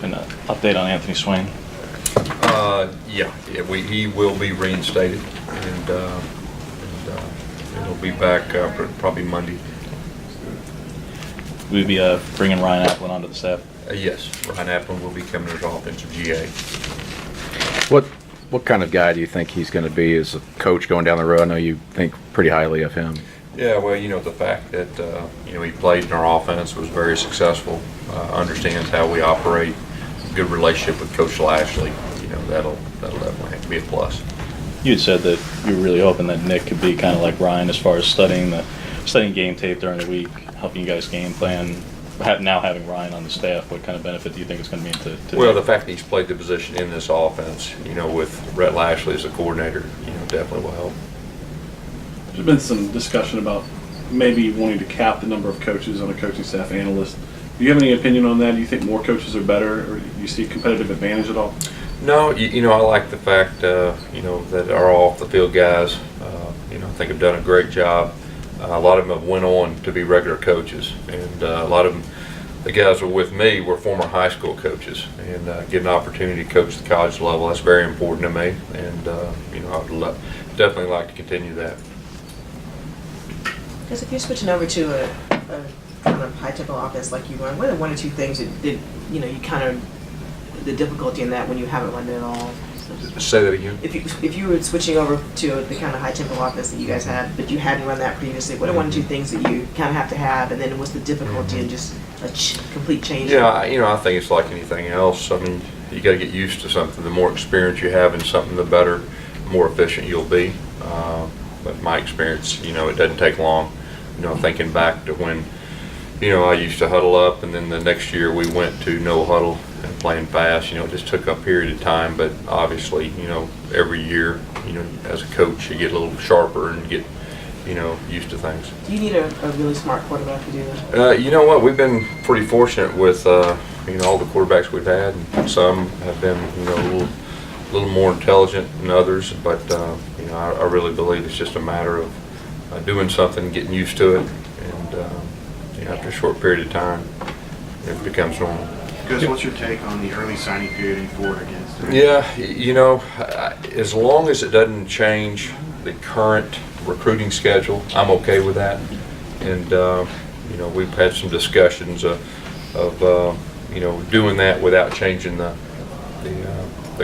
An update on Anthony Swain. He will be reinstated, and he'll be back probably Monday. We'll be bringing Ryan Applin onto the staff. Yes, Ryan Applin will be coming as offensive GA. What kind of guy do you think he's going to be as a coach going down the road? I know you think pretty highly of him. Yeah, well, the fact that he played in our offense, was very successful, understands how we operate, good relationship with Coach Lashley. That'll definitely be a plus. You had said that you were really hoping that Nick could be kind of like Ryan as far as studying game tape during the week, helping you guys game plan. Now having Ryan on the staff, what kind of benefit do you think it's going to mean to Well, Nick? the fact that he's played the position in this offense, with Rhett Lashley as a coordinator, definitely will help. There's been some discussion about maybe wanting to cap the number of coaches on a coaching staff analyst. Do you have any opinion on that? Do you think more coaches are better, or do you see competitive advantage at all? No, I like the fact, that our off-the-field guys, I think have done a great job. A lot of them have went on to be regular coaches, and a lot of them, the guys who are with me, were former high school coaches, and get an opportunity to coach the college level. That's very important to me, and I'd definitely like to continue that. Because if you're switching over to a kind of high-tempo offense like you run, what are one or two things that you kind of, the difficulty in that when you haven't run it at all? Say that again. If you were switching over to the kind of high-tempo offense that you guys had, but you hadn't run that previously, what are one or two things that you kind of have, and then what's the difficulty in just a complete change? Yeah, I think it's like anything else. I mean, you got to get used to something. The more experience you have in something, the better, more efficient you'll be. But my experience, it doesn't take long. Thinking back to when, I used to huddle up, and then the next year we went to no huddle and playing fast. It just took a period of time, but obviously, every year, as a coach, you get a little sharper and get, used to things. Do you need a really smart quarterback to do that? You know what? We've been pretty fortunate with, all the quarterbacks we've had. And some have been, a little more intelligent than others, but, I really believe it's just a matter of doing something, getting used to it, and after a short period of time, it becomes normal. Gus, what's your take on the early signing period in Ford against it? Yeah, as long as it doesn't change the current recruiting schedule, I'm okay with that. And we've had some discussions of doing that without changing the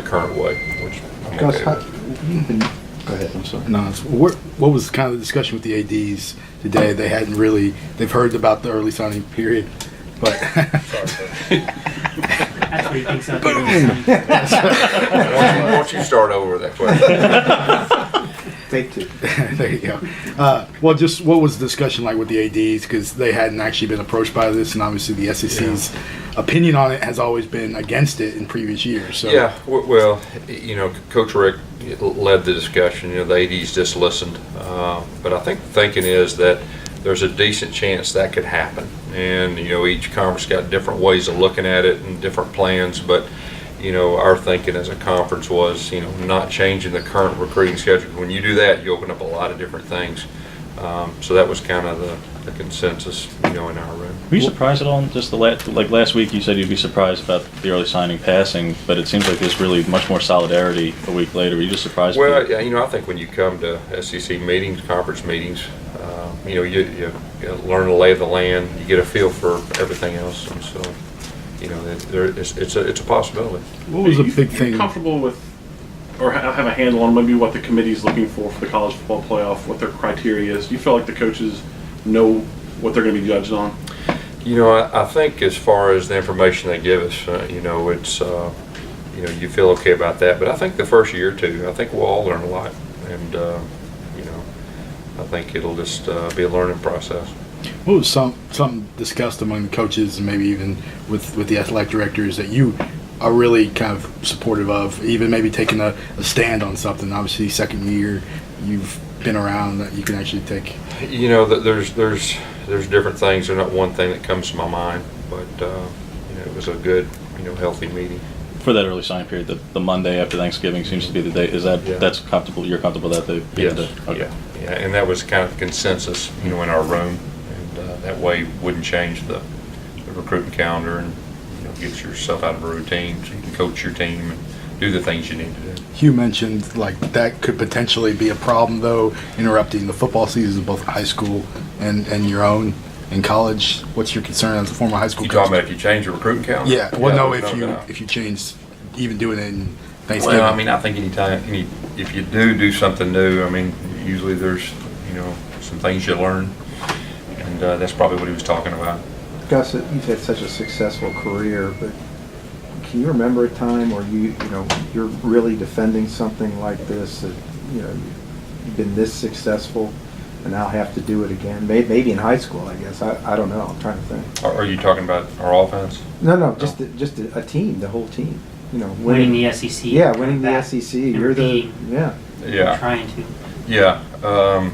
current way, which I'm Gus, okay with. go ahead. I'm sorry. No, what was kind of the discussion with the ADs today? They've heard about the early signing period, but That's what he thinks out Why don't you start over with that question? take two. There you go. Well, just what was the discussion like with the ADs? Because they hadn't actually been approached by this, and obviously the SEC's opinion on it has always been against it in previous years. So. Yeah, well, Coach Rick led the discussion. The ADs just listened, but I think the thinking is that there's a decent chance that could happen. And each conference got different ways of looking at it and different plans, but our thinking as a conference was, not changing the current recruiting schedule. When you do that, you open up a lot of different things. So that was kind of the consensus, in our room. Were you surprised at all? Just last week, you said you'd be surprised about the early signing passing, but it seems like there's really much more solidarity a week later. Were you just surprised? Well, I think when you come to SEC meetings, conference meetings, you learn the lay of the land. You get a feel for everything else, and so it's a possibility. What was a big thing? You comfortable with, or have a handle on maybe what the committee's looking for the college football playoff, what their criteria is? Do you feel like the coaches know what they're going to be judged on? I think as far as the information they give us, it's you feel okay about that. But I think the first year or two, I think we'll all learn a lot, and I think it'll just be a learning process. What was something discussed among the coaches, and maybe even with the athletic directors, that you are really kind of supportive of, even maybe taking a stand on something? Obviously, second year, you've been around, that you can actually take. There's different things. There's not one thing that comes to my mind, but it was a good, healthy meeting. For that early signing period, the Monday after Thanksgiving seems to be the day. Is that that's comfortable? You're comfortable that they? Yes. Okay. Yeah, and that was kind of consensus, in our room, and that way wouldn't change the recruiting calendar and get yourself out of a routine so you can coach your team and do the things you need to do. Hugh mentioned like that could potentially be a problem though, interrupting the football season, both high school and your own in college. What's your concern as a former high school You coach? talking about if you change your recruiting calendar? Yeah, well, no, there's doubt. if you change, even doing it in Thanksgiving. Well, I mean, I think if you do something new, I mean, usually there's, some things you learn, and that's probably what he was talking about. Gus, you've had such a successful career, but can you remember a time where you're really defending something like this that, you've been this successful and now have to do it again? Maybe in high school, I guess. I don't know. I'm trying to think. Are you talking about our offense? No, just a team, the whole team. Winning the SEC. Yeah, winning the back SEC. and You're the repeating. Yeah. Trying to. Yeah.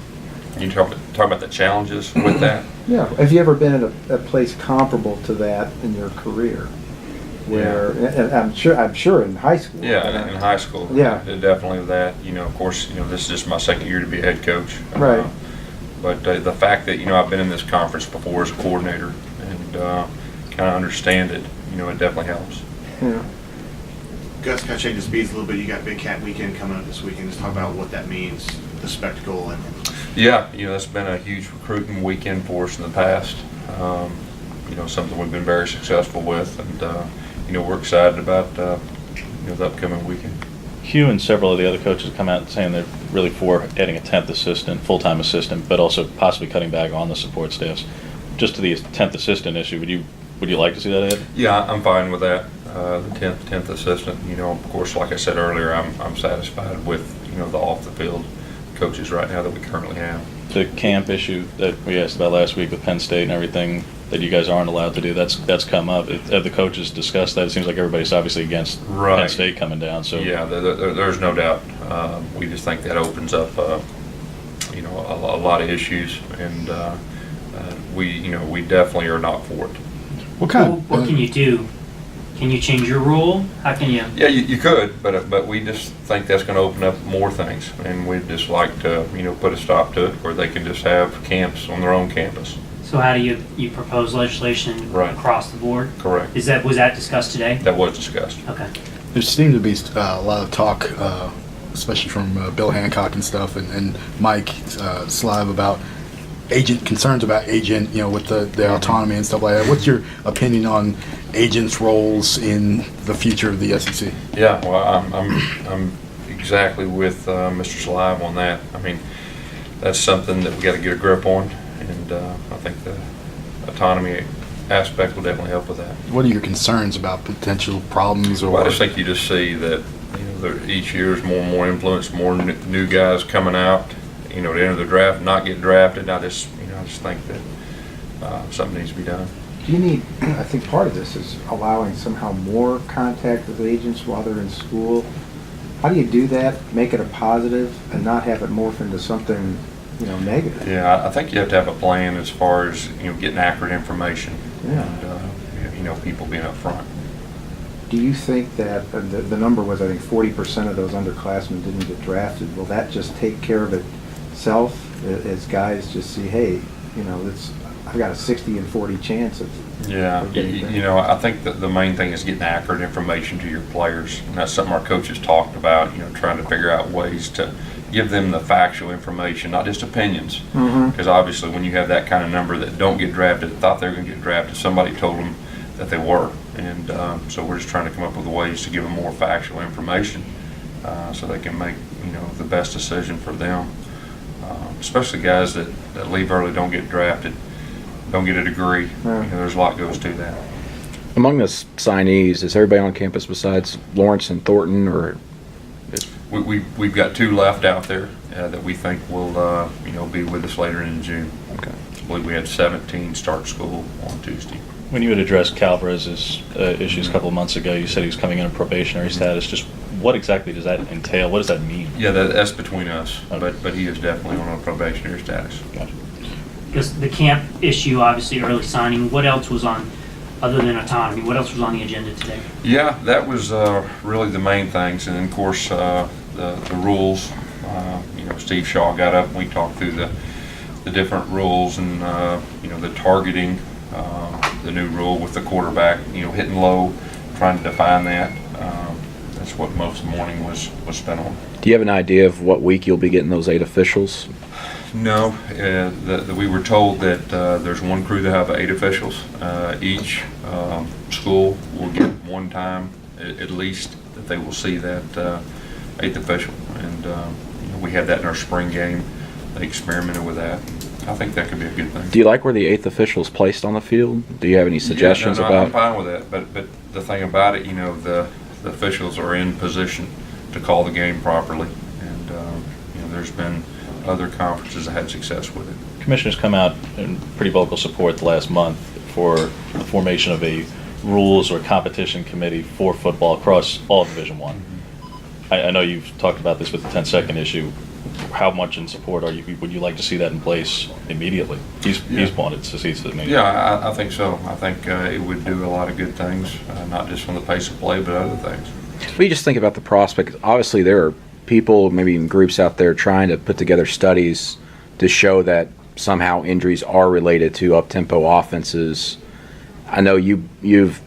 You talk about the challenges with that? Yeah. Have you ever been at a place comparable to that in your career? Where and I'm sure in high school. Yeah, in high school. Yeah. Definitely that. Of course, this is just my second year to be a head coach. Right. But the fact that, I've been in this conference before as a coordinator and kind of understand it, it definitely helps. Yeah. Gus, kind of change the speeds a little bit. You got Big Cat Weekend coming up this weekend. Just talk about what that means, the spectacle, and Yeah, that's been a huge recruiting weekend for us in the past. Something we've been very successful with, and we're excited about the upcoming weekend. Hugh and several of the other coaches come out saying they're really for adding a 10th assistant, full-time assistant, but also possibly cutting back on the support staffs. Just to the 10th assistant issue, would you like to see that added? Yeah, I'm fine with that. The 10th assistant, of course, like I said earlier, I'm satisfied with, the off-the-field coaches right now that we currently have. The camp issue that we asked about last week with Penn State and everything that you guys aren't allowed to do, that's come up. Have the coaches discussed that? It seems like everybody's obviously against Right. Penn State coming down. So Yeah, there's no doubt. We just think that opens up, a lot of issues, and we definitely are not for it. What kind What can you do? Can you change your rule? How can you? Yeah, you could, but we just think that's going to open up more things, and we'd just like to, put a stop to it where they can just have camps on their own campus. So how do you propose legislation Right. across the board? Correct. Was that discussed today? That was discussed. Okay. There seemed to be a lot of talk, especially from Bill Hancock and stuff, and Mike Slive about concerns about agent, with the autonomy and stuff like that. What's your opinion on agents' roles in the future of the SEC? Yeah, well, I'm exactly with Mr. Salive on that. I mean, that's something that we got to get a grip on, and I think the autonomy aspect will definitely help with that. What are your concerns about potential problems or? Well, I just think you just see that each year is more and more influence, more new guys coming out, to enter the draft, not get drafted. I just think that something needs to be done. Do you need, I think part of this is allowing somehow more contact with agents while they're in school. How do you do that, make it a positive, and not have it morph into something, negative? Yeah, I think you have to have a plan as far as, getting accurate information. Yeah. And, people being up front. Do you think that, the number was, I think, 40% of those underclassmen didn't get drafted? Will that just take care of itself as guys just see, hey, I've got a 60 and 40 chance of Yeah, getting things? I think that the main thing is getting accurate information to your players. And that's something our coaches talked about, trying to figure out ways to give them the factual information, not just opinions. Mhm. Because obviously when you have that kind of number that don't get drafted, thought they were going to get drafted, somebody told them that they were. And so we're just trying to come up with ways to give them more factual information so they can make, the best decision for them. Especially guys that leave early, don't get drafted, don't get a degree. Yeah. There's a lot goes to that. Among the signees, is everybody on campus besides Lawrence and Thornton, or? We've got 2 left out there that we think will, be with us later in June. Okay. I believe we had 17 start school on Tuesday. when you had addressed Calvarez's issues a couple of months ago, you said he was coming in a probationary status. Just what exactly does that entail? What does that mean? Yeah, that's between us, Okay. but he is definitely on a probationary status. Gotcha. Because the camp issue, obviously early signing, what else was on, other than autonomy, what else was on the agenda today? Yeah, that was really the main things, and then of course the rules. Steve Shaw got up and we talked through the different rules and the targeting. the new rule with the quarterback, hitting low, trying to define that. That's what most of the morning was spent on. Do you have an idea of what week you'll be getting those 8 officials? No, we were told that there's one crew that have 8 officials. Each school will get one time at least that they will see that 8th official. And we had that in our spring game. They experimented with that. I think that could be a good thing. Do you like where the 8th official is placed on the field? Do you have any suggestions I'm about? fine with that, but the thing about it, the officials are in position to call the game properly, and there's been other conferences that had success with it. Commissioners come out in pretty vocal support the last month for the formation of a rules or competition committee for football across all of Division I. I know you've talked about this with the 10-second issue. How much in support are you? Would you like to see that in place immediately? He's wanted to see it immediately. Yeah, I think so. I think it would do a lot of good things, not just from the pace of play, but other things. We just think about the prospect. Obviously, there are people, maybe even groups out there, trying to put together studies to show that somehow injuries are related to up-tempo offenses. I know you've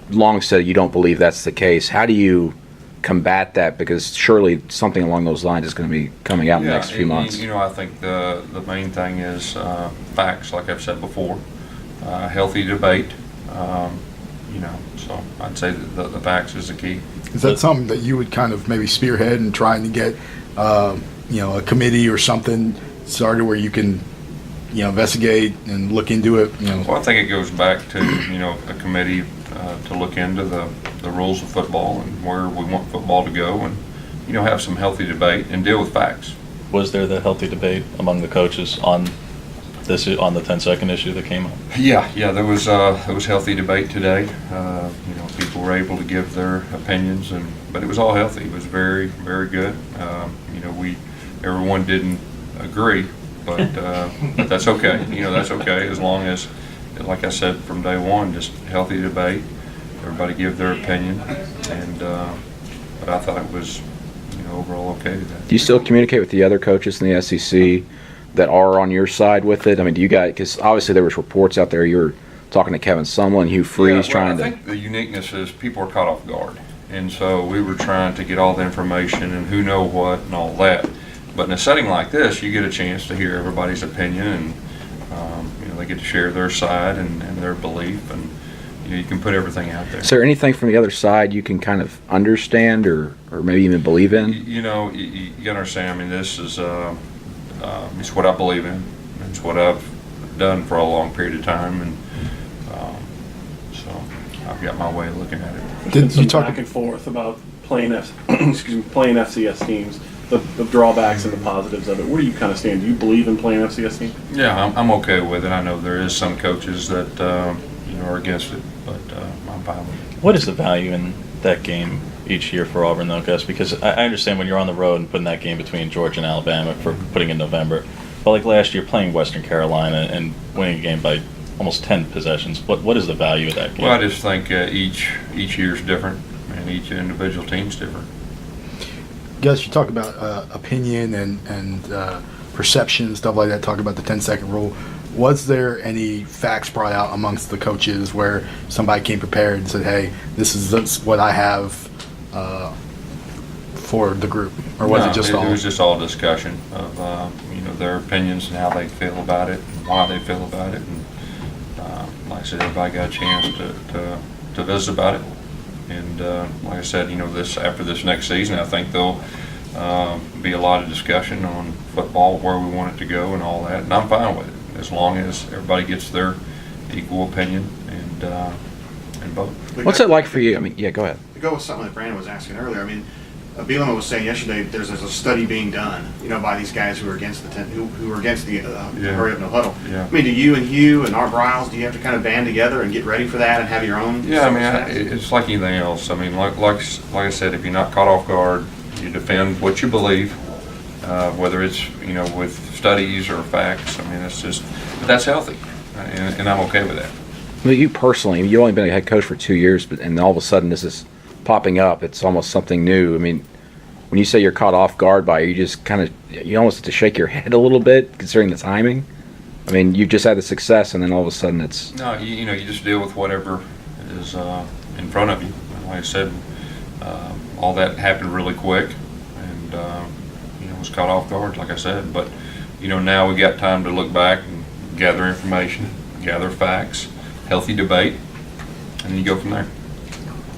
long said you don't believe that's the case. How do you combat that? Because surely something along those lines is going to be coming out in the next few months. I think the main thing is facts, like I've said before, healthy debate. So I'd say that the facts is the key. Is that something that you would kind of maybe spearhead and trying to get, a committee or something started where you can, investigate and look into it? Well, I think it goes back to, a committee to look into the rules of football and where we want football to go, and, have some healthy debate and deal with facts. Was there the healthy debate among the coaches on the 10-second issue that came up? Yeah, there was healthy debate today. People were able to give their opinions, but it was all healthy. It was very, very good. Everyone didn't agree, but that's okay. That's okay as long as, like I said from day one, just healthy debate. Everybody give their opinion, and but I thought it was, overall okay today. Do you still communicate with the other coaches in the SEC that are on your side with it? I mean, do you guys, because obviously there was reports out there you were talking to Kevin Sumlin, Hugh Freeze, I think the uniqueness is people are caught off guard, and so we were trying to get all the information and who know what and all that. But in a setting like this, you get a chance to hear everybody's opinion, and they get to share their side and their belief, and you can put everything out there. Is there anything from the other side you can kind of understand or maybe even believe in? You got to understand. I mean, this is it's what I believe in. It's what I've done for a long period of time, and so I've got my way of looking at it. There's been some back and forth about playing playing FCS teams, the drawbacks and the positives of it. Where do you kind of stand? Do you believe in playing FCS teams? Yeah, I'm okay with it. I know there is some coaches that are against it, but I'm fine with it. What is the value in that game each year for Auburn, though, Gus? Because I understand when you're on the road and putting that game between Georgia and Alabama for putting in November, but like last year playing Western Carolina and winning a game by almost 10 possessions, what is the value of that game? Well, I just think each year is different, and each individual team's different. Gus, you talk about opinion and perception and stuff like that, talk about the 10-second rule. Was there any facts brought out amongst the coaches where somebody came prepared and said, hey, this is what I have for the group? Or was it just all? It was just all discussion of their opinions and how they feel about it and why they feel about it. And like I said, everybody got a chance to visit about it. And like I said, after this next season, I think there'll be a lot of discussion on football, where we want it to go and all that. And I'm fine with it, as long as everybody gets their equal opinion and vote. What's it like for you? I mean, yeah, go ahead. To go with something that Brandon was asking earlier, I mean, Bielema was saying yesterday there's a study being done, by these guys who are against the who are against the hurry up no huddle. Yeah. I mean, do you and Hugh and Art Briles, do you have to kind of band together and get ready for that and have your own? Yeah, I mean, it's like anything else. I mean, like I said, if you're not caught off guard, you defend what you believe, whether it's with studies or facts. I mean, but that's healthy, and I'm okay with that. Well, you personally, you've only been a head coach for 2 years, and all of a sudden this is popping up. It's almost something new. I mean, when you say you're caught off guard by it, you just you almost have to shake your head a little bit, considering the timing. I mean, you've just had the success, and then all of a sudden it's No, you know, you just deal with whatever is in front of you. Like I said, all that happened really quick, and you know, was caught off guard, like I said. But you know, now we got time to look back and gather information, gather facts, healthy debate, and then you go from there.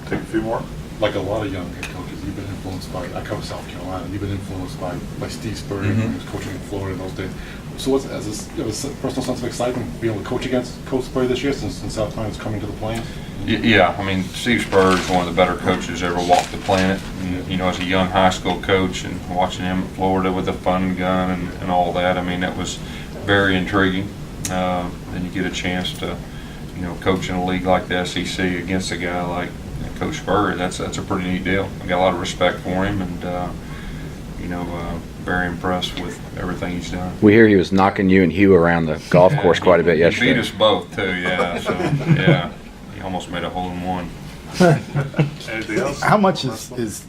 Take a few more. Like a lot of young head coaches, you've been influenced by, I cover South Carolina, you've been influenced by Steve Spurrier, Mhm. who was coaching in Florida in those days. So what's, as you have a personal sense of excitement being able to coach against Coach Spurrier this year since South Carolina's coming to the Plains? Yeah, I mean, Steve Spurrier is one of the better coaches ever walked the planet. And, you know, as a young high school coach and watching him at Florida with the fun gun and all that, I mean, that was very intriguing. Then you get a chance to, you know, coach in a league like the SEC against a guy like Coach Spurrier. That's a pretty neat deal. I got a lot of respect for him, and you know, very impressed with everything he's done. we hear he was knocking you and Hugh around the golf Yeah, course quite a bit he yesterday. beat us both too, yeah. So yeah, he almost made a hole in one. Anything else? How much is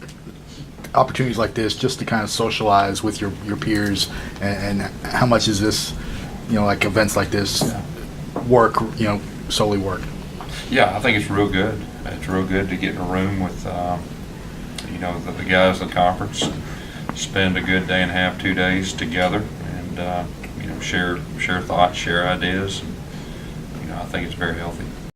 opportunities like this just to kind of socialize with your peers, and how much is this, you know, like events like this, work, you know, solely work? Yeah, I think it's real good. It's real good to get in a room with, you know, the guys in the conference, spend a good day and a half, 2 days together, and you know, share thoughts, share ideas. And, you know, I think it's very healthy.